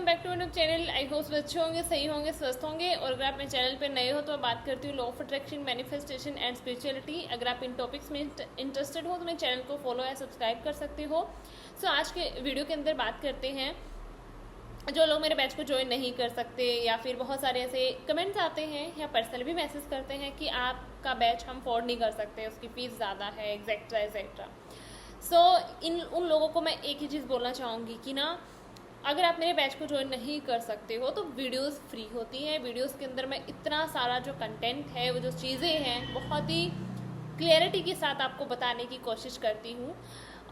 Welcome back to YouTube channel. I hope अच्छे होंगे, सही होंगे, स्वस्थ होंगे। और अगर आप मेरे चैनल पे नए हो तो मैं बात करती हूँ law of attraction, manifestation and spirituality. अगर आप इन टॉपिक्स में इंटरेस्टेड हो तो मेरे चैनल को फॉलो या सब्सक्राइब कर सकते हो। सो आज के वीडियो के अंदर बात करते हैं जो लोग मेरे बैच को ज्वाइन नहीं कर सकते, या फिर बहुत सारे ऐसे कमेंट्स आते हैं या पर्सनली भी मैसेज करते हैं कि आपका बैच हम अफोर्ड नहीं कर सकते, उसकी फ़ीस ज़्यादा है, एक्सेट्रा एक्सेट्रा। सो इन उन लोगों को मैं एक ही चीज़ बोलना चाहूँगी कि ना, अगर आप मेरे बैच को ज्वाइन नहीं कर सकते हो तो वीडियोस फ्री होती हैं। वीडियोस के अंदर मैं इतना सारा जो कंटेंट है, वो जो चीज़ें हैं, बहुत ही क्लियरिटी के साथ आपको बताने की कोशिश करती हूँ।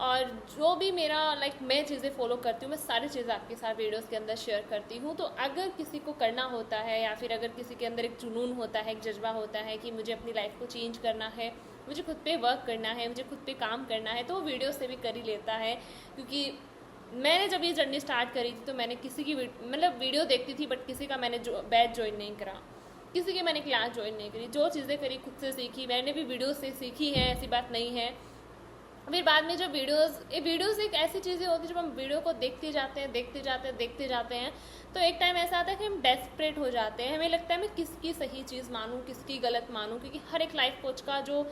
और जो भी मेरा मैं चीज़ें फॉलो करती हूँ, मैं सारी चीज़ें आपके साथ वीडियोस के अंदर शेयर करती हूँ। तो अगर किसी को करना होता है, या फिर अगर किसी के अंदर एक जुनून होता है, एक जज्बा होता है कि मुझे अपनी लाइफ को चेंज करना है, मुझे खुद पे वर्क करना है, मुझे खुद पे काम करना है, तो वो वीडियो से भी कर ही लेता है। क्योंकि मैंने जब ये जर्नी स्टार्ट करी थी तो मैंने किसी की वीडियो देखती थी, बट किसी का मैंने बैच ज्वाइन नहीं करा, किसी की मैंने क्लास ज्वाइन नहीं करी। जो चीज़ें करी खुद से सीखी, मैंने भी वीडियो से सीखी है, ऐसी बात नहीं है। फिर बाद में जो वीडियोस एक ऐसी चीज़ें होती है, जब हम वीडियो को देखते जाते हैं तो एक टाइम ऐसा आता है कि हम डेस्परेट हो जाते हैं। हमें लगता है मैं किसकी सही चीज़ मानूं, किसकी गलत मानूं, क्योंकि हर एक लाइफ कोच का जो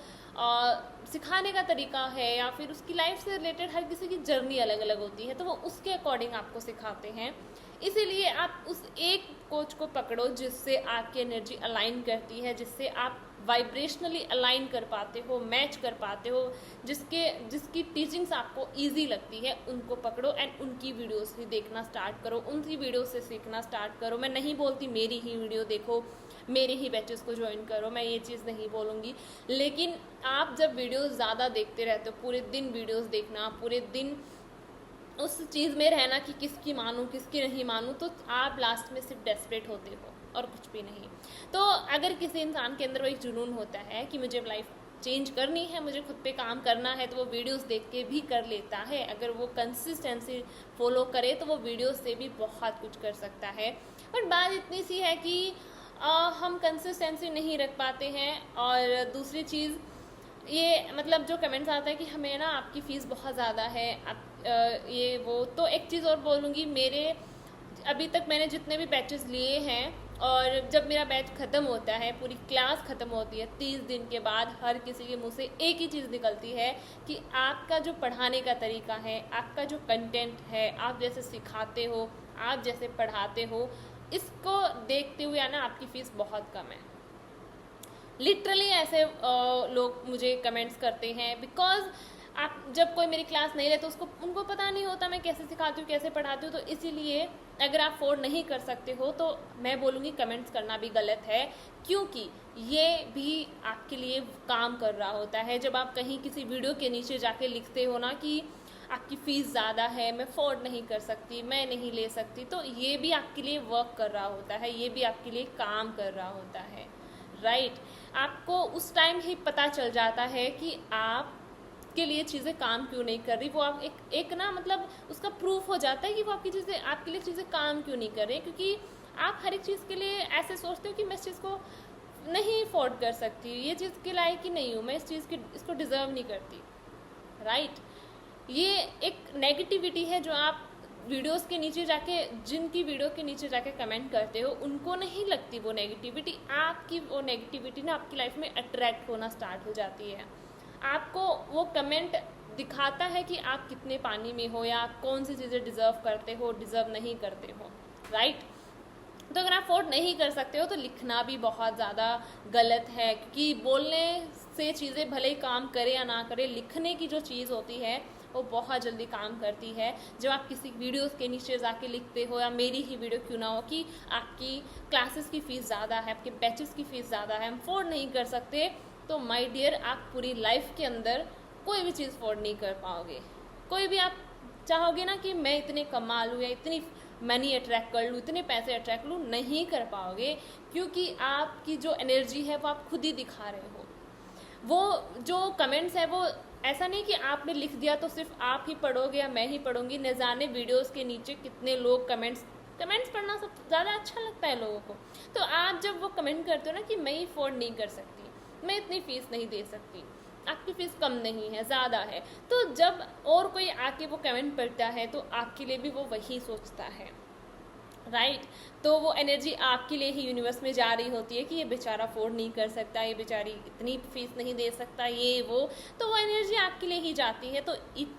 सिखाने का तरीका है, या फिर उसकी लाइफ से रिलेटेड हर किसी की जर्नी अलग अलग होती है, तो वो उसके अकॉर्डिंग आपको सिखाते हैं। इसीलिए आप उस एक कोच को पकड़ो जिससे आपकी एनर्जी अलाइन करती है, जिससे आप वाइब्रेशनली अलाइन कर पाते हो, मैच कर पाते हो, जिसकी टीचिंग्स आपको इजी लगती है, उनको पकड़ो एंड उनकी वीडियोस ही देखना स्टार्ट करो, उनकी वीडियो से सीखना स्टार्ट करो। मैं नहीं बोलती मेरी ही वीडियो देखो, मेरे ही बैचेस को ज्वाइन करो, मैं ये चीज़ नहीं बोलूँगी। लेकिन आप जब वीडियोस ज़्यादा देखते रहते हो, पूरे दिन वीडियोस देखना, पूरे दिन उस चीज़ में रहना कि किसकी मानूं किसकी नहीं मानूं, तो आप लास्ट में सिर्फ डेस्परेट होते हो और कुछ भी नहीं। तो अगर किसी इंसान के अंदर वो एक जुनून होता है कि मुझे लाइफ चेंज करनी है, मुझे खुद पे काम करना है, तो वो वीडियोस देख के भी कर लेता है। अगर वो कंसिस्टेंसी फॉलो करे तो वो वीडियोस से भी बहुत कुछ कर सकता है। बट बात इतनी सी है कि हम कंसिस्टेंसी नहीं रख पाते हैं। और दूसरी चीज़ ये जो कमेंट्स आता है कि हमें ना आपकी फ़ीस बहुत ज़्यादा है, आप ये वो, तो एक चीज़ और बोलूँगी, मेरे अभी तक मैंने जितने भी बैचेस लिए हैं, और जब मेरा बैच ख़त्म होता है, पूरी क्लास ख़त्म होती है, 30 दिन के बाद हर किसी के मुंह से एक ही चीज़ निकलती है कि आपका जो पढ़ाने का तरीका है, आपका जो कंटेंट है, आप जैसे सिखाते हो, आप जैसे पढ़ाते हो, इसको देखते हुए ना आपकी फ़ीस बहुत कम है। लिटरली ऐसे लोग मुझे कमेंट्स करते हैं। बिकॉज आप जब कोई मेरी क्लास नहीं लेते, उनको पता नहीं होता मैं कैसे सिखाती हूँ, कैसे पढ़ाती हूँ। तो इसीलिए अगर आप अफोर्ड नहीं कर सकते हो तो मैं बोलूँगी कमेंट्स करना भी गलत है, क्योंकि ये भी आपके लिए काम कर रहा होता है। जब आप कहीं किसी वीडियो के नीचे जाके लिखते हो ना कि आपकी फ़ीस ज़्यादा है, मैं अफोर्ड नहीं कर सकती, मैं नहीं ले सकती, तो ये भी आपके लिए वर्क कर रहा होता है, ये भी आपके लिए काम कर रहा होता है, राइट। आपको उस टाइम ही पता चल जाता है कि आप के लिए चीज़ें काम क्यों नहीं कर रही। वो आप एक ना उसका प्रूफ हो जाता है कि वो आपके लिए चीज़ें काम क्यों नहीं कर रही, क्योंकि आप हर एक चीज़ के लिए ऐसे सोचते हो कि मैं इस चीज़ को नहीं अफोर्ड कर सकती, ये चीज़ के लायक ही नहीं हूँ, मैं इसको डिज़र्व नहीं करती, राइट। ये एक नेगेटिविटी है जो आप वीडियोस के नीचे जाके, जिनकी वीडियो के नीचे जाके कमेंट करते हो, उनको नहीं लगती वो नेगेटिविटी। आपकी वो नेगेटिविटी ना आपकी लाइफ में अट्रैक्ट होना स्टार्ट हो जाती है। आपको वो कमेंट दिखाता है कि आप कितने पानी में हो, या आप कौन सी चीज़ें डिज़र्व करते हो, डिज़र्व नहीं करते हो, राइट। तो अगर आप अफोर्ड नहीं कर सकते हो तो लिखना भी बहुत ज़्यादा गलत है, क्योंकि बोलने से चीज़ें भले ही काम करे या ना करे, लिखने की जो चीज़ होती है वो बहुत जल्दी काम करती है। जब आप किसी वीडियोस के नीचे जाके लिखते हो, या मेरी ही वीडियो क्यों ना हो, कि आपकी क्लासेस की फ़ीस ज़्यादा है, आपके बैचेस की फ़ीस ज़्यादा है, हम अफोर्ड नहीं कर सकते, तो माय डियर आप पूरी लाइफ के अंदर कोई भी चीज़ अफोर्ड नहीं कर पाओगे। कोई भी आप चाहोगे ना कि मैं इतने कमा लूँ, या इतनी मनी अट्रैक्ट कर लूँ, इतने पैसे अट्रैक्ट लूँ, नहीं कर पाओगे, क्योंकि आपकी जो एनर्जी है वो आप खुद ही दिखा रहे हो। वो जो कमेंट्स है, वो ऐसा नहीं कि आपने लिख दिया तो सिर्फ आप ही पढ़ोगे या मैं ही पढ़ूंगी। न जाने वीडियोस के नीचे कितने लोग कमेंट्स पढ़ना सब ज़्यादा अच्छा लगता है लोगों को। तो आप जब वो कमेंट करते हो ना कि मैं ही अफोर्ड नहीं कर सकती, मैं इतनी फ़ीस नहीं दे सकती, आपकी फ़ीस कम नहीं है, ज़्यादा है, तो जब और कोई आके वो कमेंट पढ़ता है तो आपके लिए भी वो वही सोचता है। राइट तो वो एनर्जी आपके लिए ही यूनिवर्स में जा रही होती है कि ये बेचारा अफोर्ड नहीं कर सकता, ये बेचारी इतनी फीस नहीं दे सकता, ये वो, तो वो एनर्जी आपके लिए ही जाती है। तो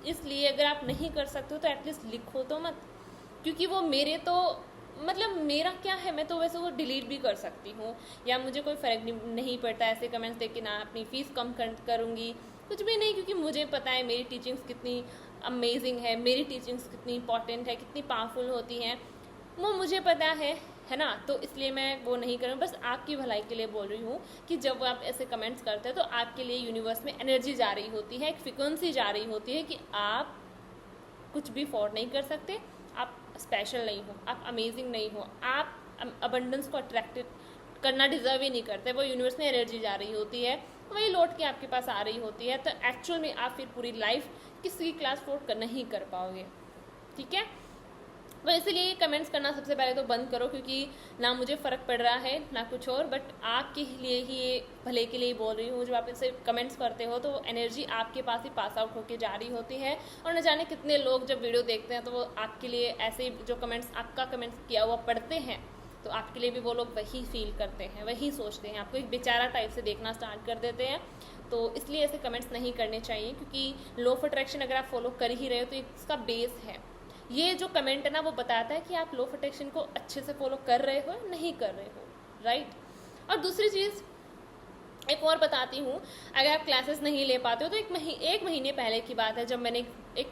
इसलिए अगर आप नहीं कर सकते हो तो एटलीस्ट लिखो तो मत, क्योंकि वो मेरे तो मतलब मेरा क्या है, मैं तो वैसे वो डिलीट भी कर सकती हूँ, या मुझे कोई फ़र्क नहीं पड़ता ऐसे कमेंट्स देख के ना अपनी फ़ीस कम करूँगी, कुछ भी नहीं, क्योंकि मुझे पता है मेरी टीचिंग्स कितनी अमेजिंग है, मेरी टीचिंग्स कितनी इंपॉर्टेंट है, कितनी पावरफुल होती हैं, वो मुझे पता है ना। तो इसलिए मैं वो नहीं करूँ, बस आपकी भलाई के लिए बोल रही हूँ कि जब आप ऐसे कमेंट्स करते हैं तो आपके लिए यूनिवर्स में एनर्जी जा रही होती है, एक फ्रिक्वेंसी जा रही होती है कि आप कुछ भी अफोर्ड नहीं कर सकते, आप स्पेशल नहीं हो, आप अमेजिंग नहीं हो, आप अबंडेंस को अट्रैक्ट करना डिजर्व ही नहीं करते। वो यूनिवर्स में एनर्जी जा रही होती है, वही लौट के आपके पास आ रही होती है। तो एक्चुअल में आप फिर पूरी लाइफ किसी क्लास अफोर्ड नहीं कर पाओगे, ठीक है। तो इसीलिए ये कमेंट्स करना सबसे पहले तो बंद करो, क्योंकि ना मुझे फ़र्क पड़ रहा है ना कुछ और, बट आपके लिए ही ये भले के लिए बोल रही हूँ। जब आप इसे कमेंट्स करते हो तो एनर्जी आपके पास ही पास आउट होके जा रही होती है, और न जाने कितने लोग जब वीडियो देखते हैं तो वो आपके लिए ऐसे जो कमेंट्स आपका कमेंट्स किया हुआ पढ़ते हैं तो आपके लिए भी वो लोग वही फील करते हैं, वही सोचते हैं, आपको एक बेचारा टाइप से देखना स्टार्ट कर देते हैं। तो इसलिए ऐसे कमेंट्स नहीं करने चाहिए, क्योंकि लॉ ऑफ अट्रैक्शन अगर आप फॉलो कर ही रहे हो तो इसका बेस है। ये जो कमेंट है ना वो बताता है कि आप लॉ ऑफ अट्रैक्शन को अच्छे से फॉलो कर रहे हो नहीं कर रहे हो, राइट। और दूसरी चीज़ एक और बताती हूँ, अगर आप क्लासेस नहीं ले पाते हो तो एक महीने पहले की बात है, जब मैंने एक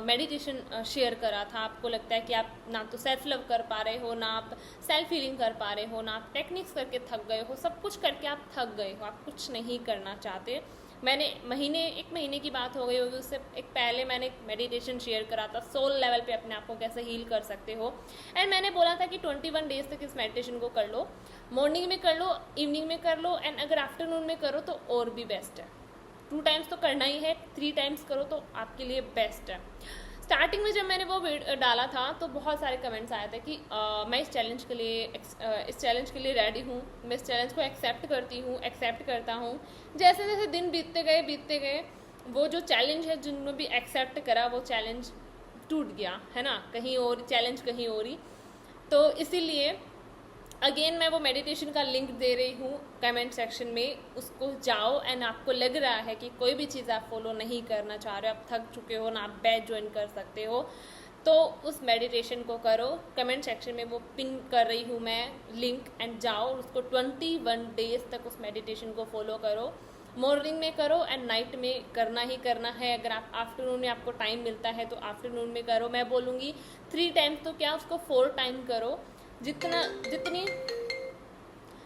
मेडिटेशन शेयर करा था। आपको लगता है कि आप ना तो सेल्फ लव कर पा रहे हो, ना आप सेल्फ हीलिंग कर पा रहे हो, ना आप टेक्निक्स करके थक गए हो, सब कुछ करके आप थक गए हो, आप कुछ नहीं करना चाहते। मैंने एक महीने की बात हो गई होगी, उससे एक पहले मैंने एक मेडिटेशन शेयर करा था, सोल लेवल पे अपने आप को कैसे हील कर सकते हो। एंड मैंने बोला था कि 21 डेज तक इस मेडिटेशन को कर लो, मॉर्निंग में कर लो, इवनिंग में कर लो, एंड अगर आफ्टरनून में करो तो और भी बेस्ट है। 2 टाइम्स तो करना ही है, 3 टाइम्स करो तो आपके लिए बेस्ट है। स्टार्टिंग में जब मैंने वो डाला था तो बहुत सारे कमेंट्स आए थे कि मैं इस चैलेंज के लिए रेडी हूँ, मैं इस चैलेंज को एक्सेप्ट करता हूँ। जैसे जैसे दिन बीतते गए वो जो चैलेंज है जिन्होंने भी एक्सेप्ट करा वो चैलेंज टूट गया, है ना, कहीं और चैलेंज कहीं और ही। तो इसीलिए अगेन मैं वो मेडिटेशन का लिंक दे रही हूँ कमेंट सेक्शन में, उसको जाओ। एंड आपको लग रहा है कि कोई भी चीज़ आप फॉलो नहीं करना चाह रहे हो, आप थक चुके हो ना, आप बैच ज्वाइन कर सकते हो, तो उस मेडिटेशन को करो। कमेंट सेक्शन में वो पिन कर रही हूँ मैं लिंक, एंड जाओ उसको 21 डेज तक उस मेडिटेशन को फॉलो करो। मॉर्निंग में करो एंड नाइट में करना ही करना है। अगर आप आफ्टरनून में आपको टाइम मिलता है तो आफ्टरनून में करो। मैं बोलूँगी 3 टाइम्स तो क्या, उसको 4 टाइम करो,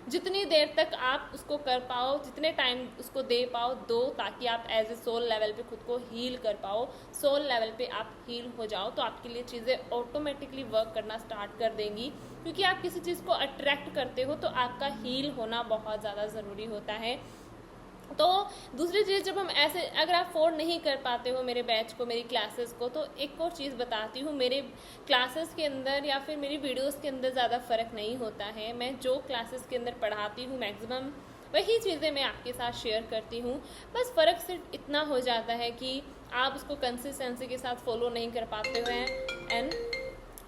जितनी देर तक आप उसको कर पाओ, जितने टाइम उसको दे पाओ दो, ताकि आप एज ए सोल लेवल पे खुद को हील कर पाओ। सोल लेवल पे आप हील हो जाओ तो आपके लिए चीज़ें ऑटोमेटिकली वर्क करना स्टार्ट कर देंगी, क्योंकि आप किसी चीज़ को अट्रैक्ट करते हो तो आपका हील होना बहुत ज़्यादा ज़रूरी होता है। तो दूसरी चीज़, जब हम ऐसे अगर आप अफोर्ड नहीं कर पाते हो मेरे बैच को, मेरी क्लासेस को, तो एक और चीज़ बताती हूँ, मेरे क्लासेस के अंदर या फिर मेरी वीडियोस के अंदर ज़्यादा फ़र्क नहीं होता है। मैं जो क्लासेस के अंदर पढ़ाती हूँ मैक्सिमम वही चीज़ें मैं आपके साथ शेयर करती हूँ। बस फ़र्क सिर्फ इतना हो जाता है कि आप उसको कंसिस्टेंसी के साथ फॉलो नहीं कर पाते हो, एंड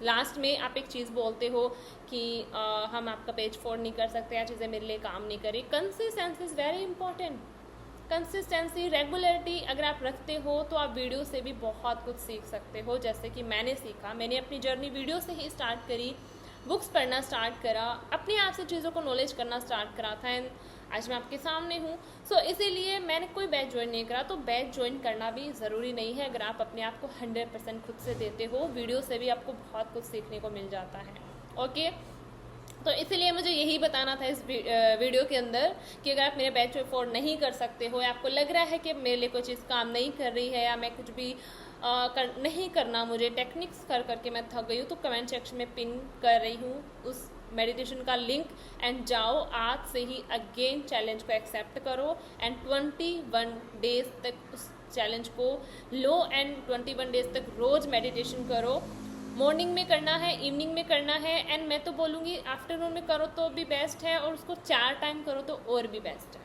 लास्ट में आप एक चीज़ बोलते हो कि हम आपका पेज फॉरवर्ड नहीं कर सकते, या चीज़ें मेरे लिए काम नहीं करी। Consistency is very important. Consistency, regularity अगर आप रखते हो तो आप वीडियो से भी बहुत कुछ सीख सकते हो। जैसे कि मैंने सीखा, मैंने अपनी जर्नी वीडियो से ही स्टार्ट करी, बुक्स पढ़ना स्टार्ट करा, अपने आप से चीज़ों को नॉलेज करना स्टार्ट करा था, एंड आज मैं आपके सामने हूँ। सो इसीलिए मैंने कोई बैच ज्वाइन नहीं करा। तो बैच ज्वाइन करना भी ज़रूरी नहीं है, अगर आप अपने आप को 100% खुद से देते हो, वीडियो से भी आपको बहुत कुछ सीखने को मिल जाता है। ओके, तो इसीलिए मुझे यही बताना था इस वीडियो के अंदर कि अगर आप मेरे बैच को अफोर्ड नहीं कर सकते हो, या आपको लग रहा है कि मेरे लिए कोई चीज़ काम नहीं कर रही है, या मैं कुछ भी नहीं करना, मुझे टेक्निक्स कर करके मैं थक गई हूँ, तो कमेंट सेक्शन में पिन कर रही हूँ उस मेडिटेशन का लिंक, एंड जाओ आज से ही अगेन चैलेंज को एक्सेप्ट करो, एंड 21 डेज तक उस चैलेंज को लो, एंड 21 डेज तक रोज़ मेडिटेशन करो। मॉर्निंग में करना है, इवनिंग में करना है, एंड मैं तो बोलूँगी आफ्टरनून में करो तो भी बेस्ट है, और उसको 4 टाइम करो तो और भी बेस्ट है।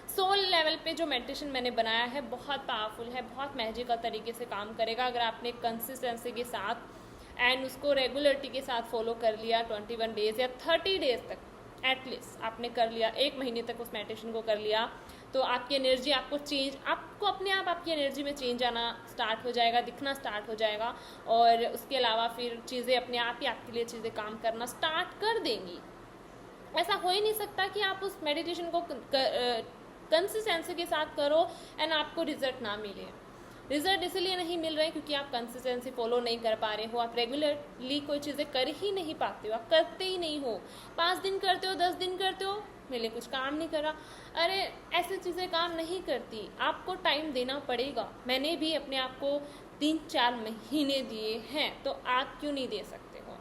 सोल लेवल पे जो मेडिटेशन मैंने बनाया है बहुत पावरफुल है, बहुत मैजिकल तरीके से काम करेगा अगर आपने कंसिस्टेंसी के साथ एंड उसको रेगुलरिटी के साथ फॉलो कर लिया 21 डेज या 30 डेज तक एटलीस्ट आपने कर लिया, 1 महीने तक उस मेडिटेशन को कर लिया, तो आपकी एनर्जी आपको अपने आप आपकी एनर्जी में चेंज आना स्टार्ट हो जाएगा, दिखना स्टार्ट हो जाएगा। और उसके अलावा फिर चीज़ें अपने आप ही आपके लिए चीज़ें काम करना स्टार्ट कर देंगी। ऐसा हो ही नहीं सकता कि आप उस मेडिटेशन को कंसिस्टेंसी के साथ करो एंड आपको रिजल्ट ना मिले। रिजल्ट इसलिए नहीं मिल रहे क्योंकि आप कंसिस्टेंसी फॉलो नहीं कर पा रहे हो, आप रेगुलरली कोई चीज़ें कर ही नहीं पाते हो, आप करते ही नहीं हो। 5 दिन करते हो, 10 दिन करते हो, मेरे लिए कुछ काम नहीं करा। अरे ऐसी चीज़ें काम नहीं करती, आपको टाइम देना पड़ेगा। मैंने भी अपने आप को 3-4 महीने दिए हैं, तो आप क्यों नहीं दे सकते हो,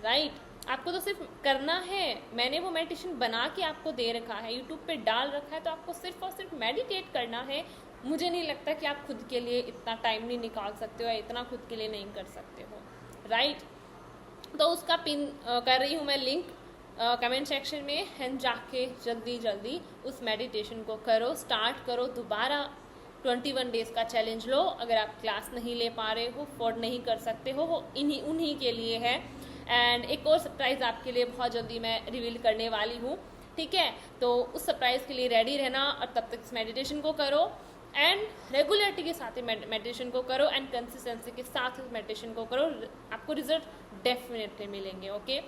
राइट? आपको तो सिर्फ करना है। मैंने वो मेडिटेशन बना के आपको दे रखा है, यूट्यूब पे डाल रखा है, तो आपको सिर्फ और सिर्फ मेडिटेट करना है। मुझे नहीं लगता कि आप खुद के लिए इतना टाइम नहीं निकाल सकते हो या इतना खुद के लिए नहीं कर सकते हो, राइट? तो उसका पिन कर रही हूँ मैं लिंक कमेंट सेक्शन में, एंड जाके जल्दी उस मेडिटेशन को करो, स्टार्ट करो। दोबारा 21 डेज का चैलेंज लो। अगर आप क्लास नहीं ले पा रहे हो, अफोर्ड नहीं कर सकते हो, वो उन्हीं के लिए है। एंड एक और सरप्राइज़ आपके लिए बहुत जल्दी मैं रिवील करने वाली हूँ, ठीक है? तो उस सरप्राइज़ के लिए रेडी रहना, और तब तक इस मेडिटेशन को करो एंड रेगुलरिटी के साथ ही मेडिटेशन को करो एंड कंसिस्टेंसी के साथ इस मेडिटेशन को करो, आपको रिजल्ट डेफिनेटली मिलेंगे, ओके?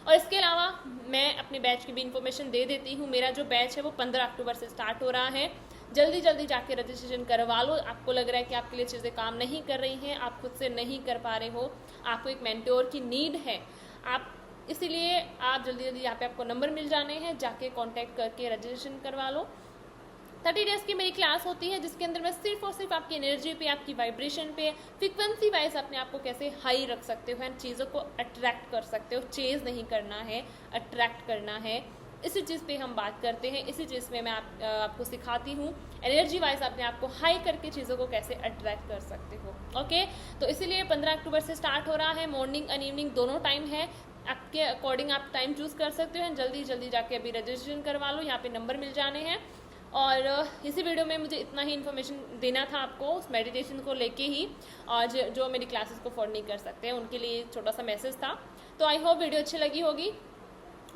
और इसके अलावा मैं अपने बैच की भी इन्फॉर्मेशन दे देती हूँ। मेरा जो बैच है वो 15 अक्टूबर से स्टार्ट हो रहा है। जल्दी जाके रजिस्ट्रेशन करवा लो। आपको लग रहा है कि आपके लिए चीज़ें काम नहीं कर रही हैं, आप खुद से नहीं कर पा रहे हो, आपको एक मेंटोर की नीड है, इसीलिए आप जल्दी यहाँ पे आपको नंबर मिल जाने हैं, जाके कांटेक्ट करके रजिस्ट्रेशन करवा लो। 30 डेज की मेरी क्लास होती है जिसके अंदर मैं सिर्फ और सिर्फ आपकी एनर्जी पे, आपकी वाइब्रेशन पे, फ्रिक्वेंसी वाइज अपने आप को कैसे हाई रख सकते हो एंड चीज़ों को अट्रैक्ट कर सकते हो। चेज नहीं करना है, अट्रैक्ट करना है। इसी चीज़ पे हम बात करते हैं, इसी चीज़ में मैं आपको सिखाती हूँ एनर्जी वाइज अपने आप को हाई करके चीज़ों को कैसे अट्रैक्ट कर सकते हो, ओके? तो इसीलिए 15 अक्टूबर से स्टार्ट हो रहा है। मॉर्निंग एंड इवनिंग दोनों टाइम है, आपके अकॉर्डिंग आप टाइम चूज़ कर सकते हो। जल्दी जाके अभी रजिस्ट्रेशन करवा लो, यहाँ पे नंबर मिल जाने हैं। और इसी वीडियो में मुझे इतना ही इन्फॉर्मेशन देना था आपको उस मेडिटेशन को लेके ही, और जो मेरी क्लासेस को अफोर्ड नहीं कर सकते हैं उनके लिए छोटा सा मैसेज था। तो आई होप वीडियो अच्छी लगी होगी।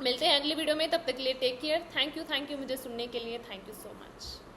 मिलते हैं अगली वीडियो में, तब तक के लिए टेक केयर। थैंक यू मुझे सुनने के लिए, थैंक यू सो मच।